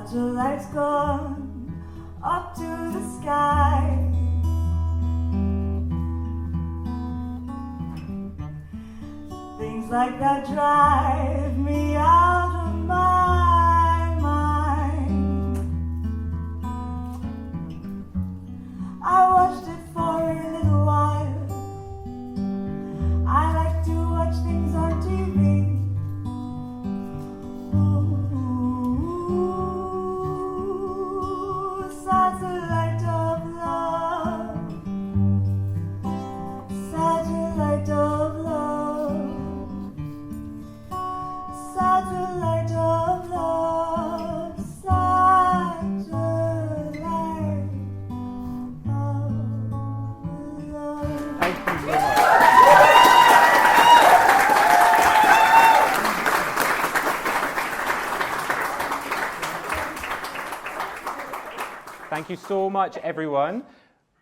Satellite's gone up to the sky. Things like that drive me out of my mind. I watched it for a little while. I like to watch things on TV. Satellite of love, satellite of love, satellite of love, satellite of love. Thank you so much. Thank you so much, everyone.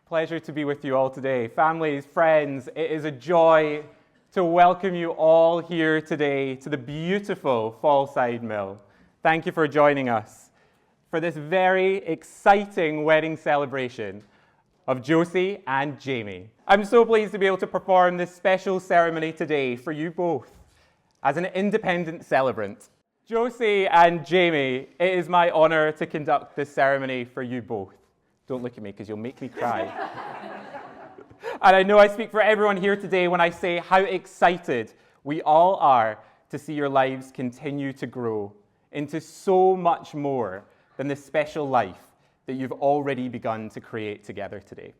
Pleasure to be with you all today. Families, friends, it is a joy to welcome you all here today to the beautiful Fallside Mill. Thank you for joining us for this very exciting wedding celebration of Josie and Jamie. I'm so pleased to be able to perform this special ceremony today for you both as an independent celebrant. Josie and Jamie, it is my honor to conduct this ceremony for you both. Don't look at me because you'll make me cry. And I know I speak for everyone here today when I say how excited we all are to see your lives continue to grow into so much more than the special life that you've already begun to create together today.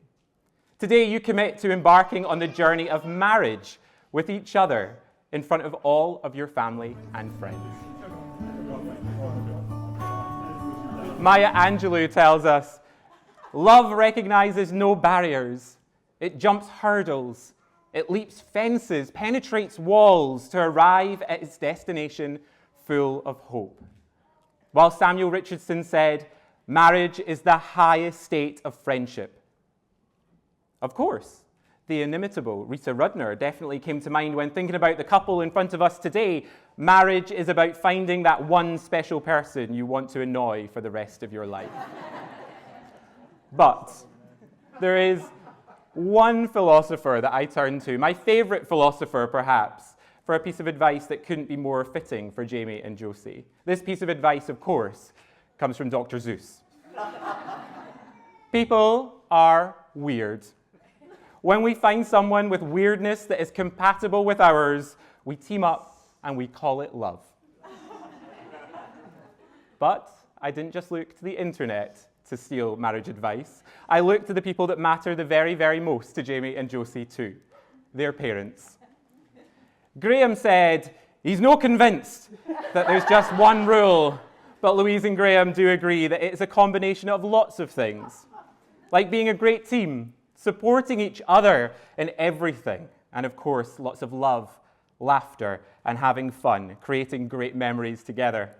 Today you commit to embarking on the journey of marriage with each other in front of all of your family and friends. Maya Angelou tells us, love recognizes no barriers. It jumps hurdles. It leaps fences, penetrates walls to arrive at its destination full of hope. While Samuel Richardson said, marriage is the highest state of friendship. Of course, the inimitable Rita Rudner definitely came to mind when thinking about the couple in front of us today. Marriage is about finding that one special person you want to annoy for the rest of your life. But there is one philosopher that I turn to, my favorite philosopher perhaps, for a piece of advice that couldn't be more fitting for Jamie and Josie. This piece of advice, of course, comes from Dr. Seuss. People are weird. When we find someone with weirdness that is compatible with ours, we team up and we call it love. But I didn't just look to the internet to steal marriage advice. I looked to the people that matter the very, very most to Jamie and Josie too, their parents. Graham said, he's no convinced that there's just one rule, but Louise and Graham do agree that it's a combination of lots of things, like being a great team, supporting each other in everything, and of course, lots of love, laughter, and having fun, creating great memories together.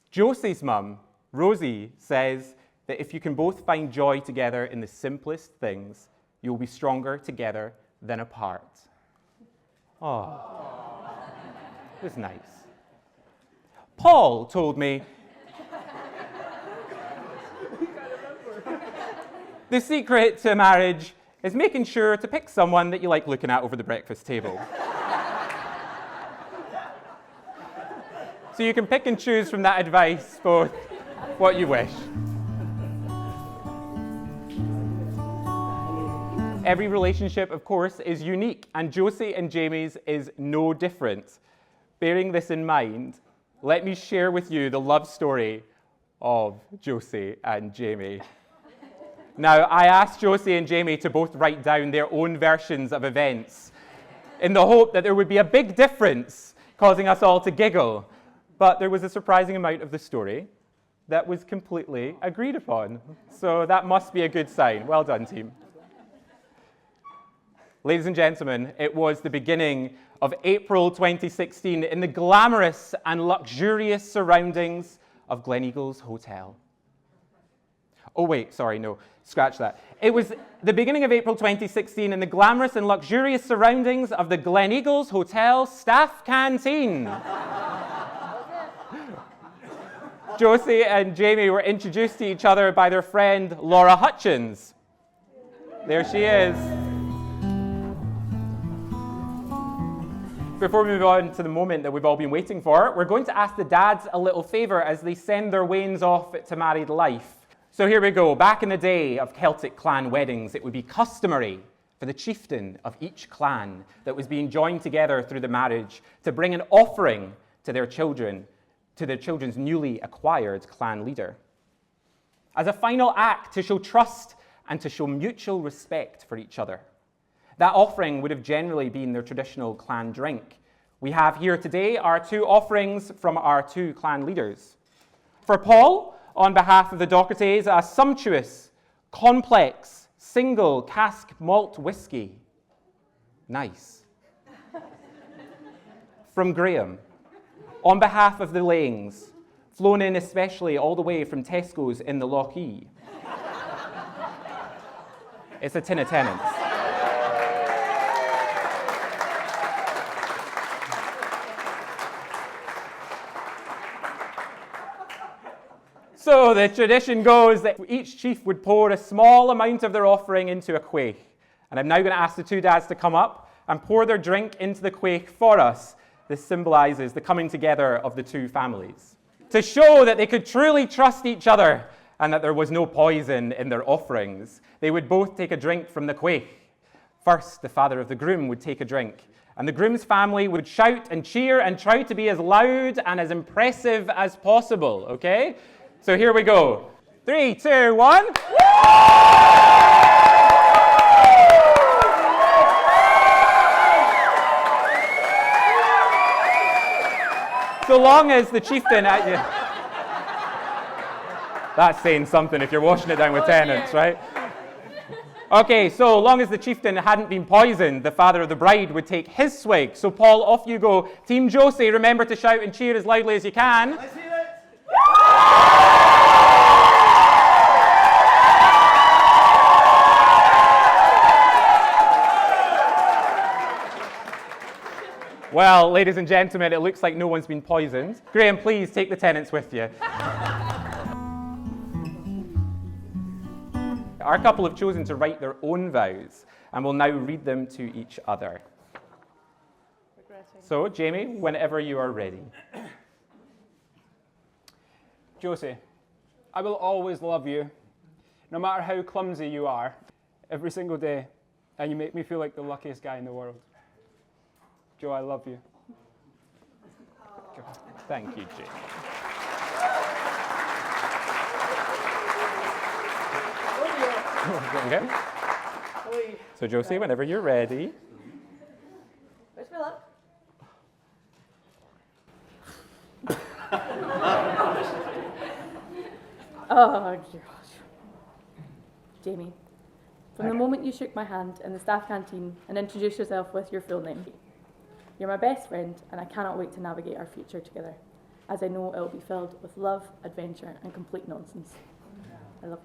Josie's mum, Rosie, says that if you can both find joy together in the simplest things, you'll be stronger together than apart. Oh, it was nice. Paul told me the secret to marriage is making sure to pick someone that you like looking at over the breakfast table. So you can pick and choose from that advice both what you wish. Every relationship, of course, is unique, and Josie and Jamie's is no different. Bearing this in mind, let me share with you the love story of Josie and Jamie. Now, I asked Josie and Jamie to both write down their own versions of events in the hope that there would be a big difference, causing us all to giggle. But there was a surprising amount of the story that was completely agreed upon. So that must be a good sign. Well done, team. Ladies and gentlemen, it was the beginning of April 2016 in the glamorous and luxurious surroundings of Gleneagles Hotel. Oh wait, sorry, no, scratch that. It was the beginning of April 2016 in the glamorous and luxurious surroundings of the Gleneagles Hotel staff canteen. Josie and Jamie were introduced to each other by their friend Laura Hutchins. There she is. Before we move on to the moment that we've all been waiting for, we're going to ask the dads a little favour as they send their wains off to married life. So here we go. Back in the day of Celtic clan weddings, it would be customary for the chieftain of each clan that was being joined together through the marriage to bring an offering to their children, to their children's newly acquired clan leader. As a final act to show trust and to show mutual respect for each other. That offering would have generally been their traditional clan drink. We have here today our 2 offerings from our 2 clan leaders. For Paul, on behalf of the Dohertys, a sumptuous, complex, single cask malt whiskey. Nice. From Graham, on behalf of the Laings, flown in especially all the way from Tesco's in the Lochee. It's a tin of Tennent's. So the tradition goes that each chief would pour a small amount of their offering into a quaich. And I'm now going to ask the 2 dads to come up and pour their drink into the quaich for us. This symbolises the coming together of the 2 families. To show that they could truly trust each other and that there was no poison in their offerings, they would both take a drink from the quaich. First, the father of the groom would take a drink, and the groom's family would shout and cheer and try to be as loud and as impressive as possible, okay? So here we go. 3, 2, 1. So long as the chieftain... That's saying something if you're washing it down with Tennent's, right? Okay, so long as the chieftain hadn't been poisoned, the father of the bride would take his swig. So Paul, off you go. Team Josie, remember to shout and cheer as loudly as you can. Let's hear it. Well, ladies and gentlemen, it looks like no one's been poisoned. Graham, please take the Tennent's with you. Our couple have chosen to write their own vows, and will now read them to each other. So, Jamie, whenever you are ready. Josie, I will always love you, no matter how clumsy you are, every single day, and you make me feel like the luckiest guy in the world. Joe, I love you. Thank you, Jamie. Okay. So, Josie, whenever you're ready. Wish me luck. Oh, gosh. Jamie, from the moment you shook my hand in the staff canteen and introduced yourself with your full name, you're my best friend, and I cannot wait to navigate our future together, as I know it will be filled with love, adventure, and complete nonsense. I love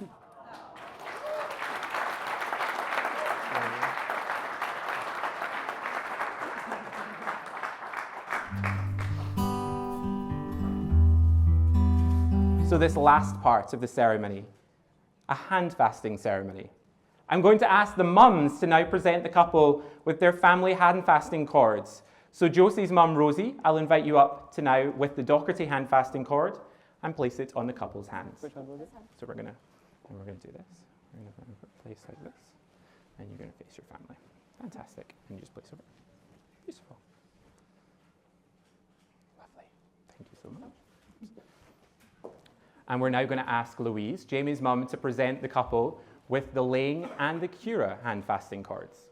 you. So this last part of the ceremony, a handfasting ceremony. I'm going to ask the mums to now present the couple with their family handfasting cords. So Josie's mum, Rosie, I'll invite you up to now with the Doherty handfasting cord and place it on the couple's hands. Which one was it? So we're gonna do this. We're gonna put it place like this, and you're gonna face your family. Fantastic. And you just place over. Beautiful. Lovely. Thank you so much. And we're now going to ask Louise, Jamie's mum, to present the couple with the Laing and the Cura handfasting cords.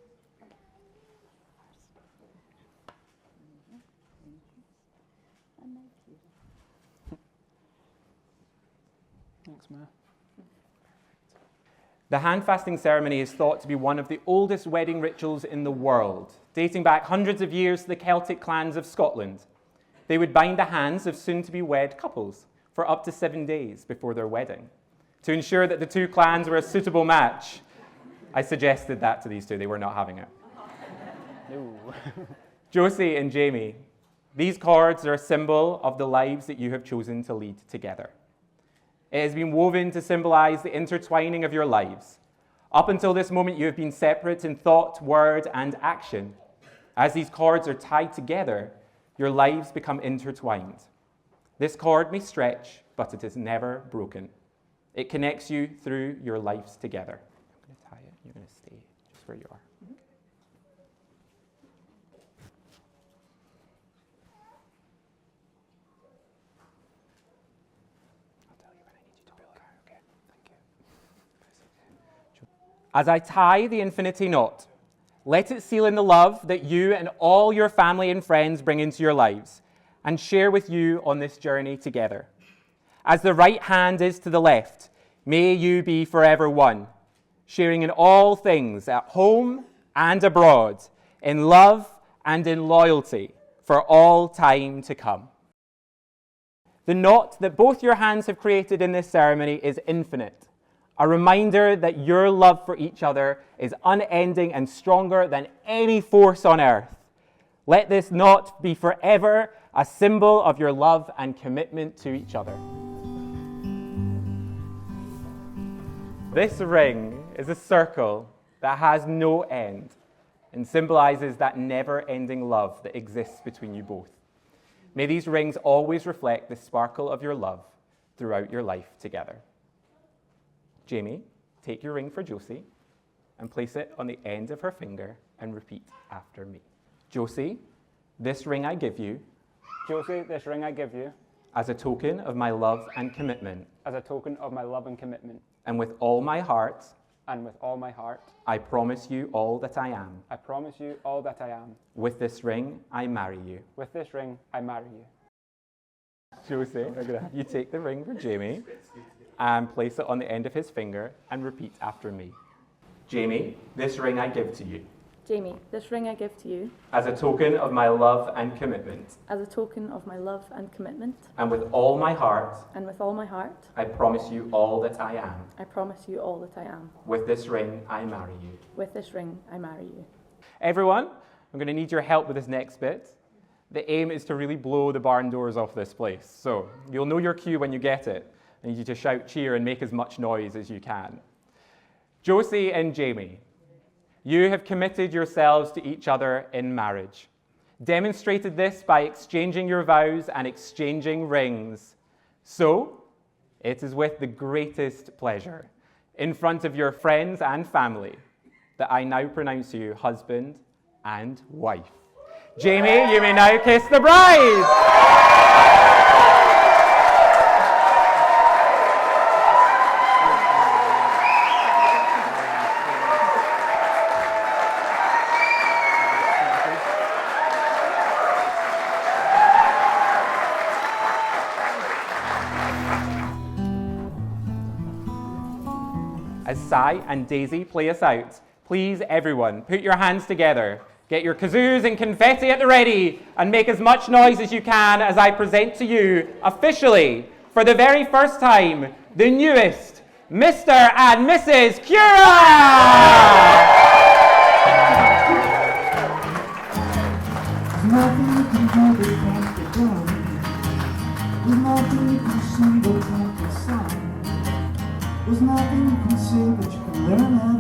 Thanks, Ma. The handfasting ceremony is thought to be one of the oldest wedding rituals in the world, dating back hundreds of years to the Celtic clans of Scotland. They would bind the hands of soon-to-be-wed couples for up to 7 days before their wedding, to ensure that the two clans were a suitable match. I suggested that to these two. They were not having it. No. Josie and Jamie, These cords are a symbol of the lives that you have chosen to lead together. It has been woven to symbolize the intertwining of your lives. Up until this moment, you have been separate in thought, word, and action. As these cords are tied together, your lives become intertwined. This cord may stretch, but it is never broken. It connects you through your lives together. I'm going to tie it. You're going to stay just where you are. As I tie the infinity knot, let it seal in the love that you and all your family and friends bring into your lives and share with you on this journey together. As the right hand is to the left, may you be forever one, sharing in all things at home and abroad, in love and in loyalty for all time to come. The knot that both your hands have created in this ceremony is infinite. A reminder that your love for each other is unending and stronger than any force on earth. Let this knot be forever a symbol of your love and commitment to each other. This ring is a circle that has no end and symbolizes that never-ending love that exists between you both. May these rings always reflect the sparkle of your love throughout your life together. Jamie, take your ring for Josie and place it on the end of her finger and repeat after me. Josie, this ring I give you. Josie, this ring I give you. As a token of my love and commitment. As a token of my love and commitment. And with all my heart. And with all my heart. I promise you all that I am. I promise you all that I am. With this ring, I marry you. With this ring, I marry you. Josie, I'm going to have you take the ring for Jamie and place it on the end of his finger and repeat after me. Jamie, this ring I give to you. Jamie, this ring I give to you. As a token of my love and commitment. As a token of my love and commitment. And with all my heart. And with all my heart. I promise you all that I am. I promise you all that I am. With this ring, I marry you. With this ring, I marry you. Everyone, I'm going to need your help with this next bit. The aim is to really blow the barn doors off this place. So you'll know your cue when you get it. I need you to shout, cheer, and make as much noise as you can. Josie and Jamie, you have committed yourselves to each other in marriage. Demonstrated this by exchanging your vows and exchanging rings. So, it is with the greatest pleasure, in front of your friends and family, that I now pronounce you husband and wife. Jamie, you may now kiss the bride! As Sai and Daisy play us out, please everyone, put your hands together, get your kazoos and confetti at the ready, and make as much noise as you can as I present to you, officially, for the very first time, the newest Mr. and Mrs. Cura! Nothing you can do that can't get done. There's nothing you can see that can't be sung. There's nothing you can say that you can learn.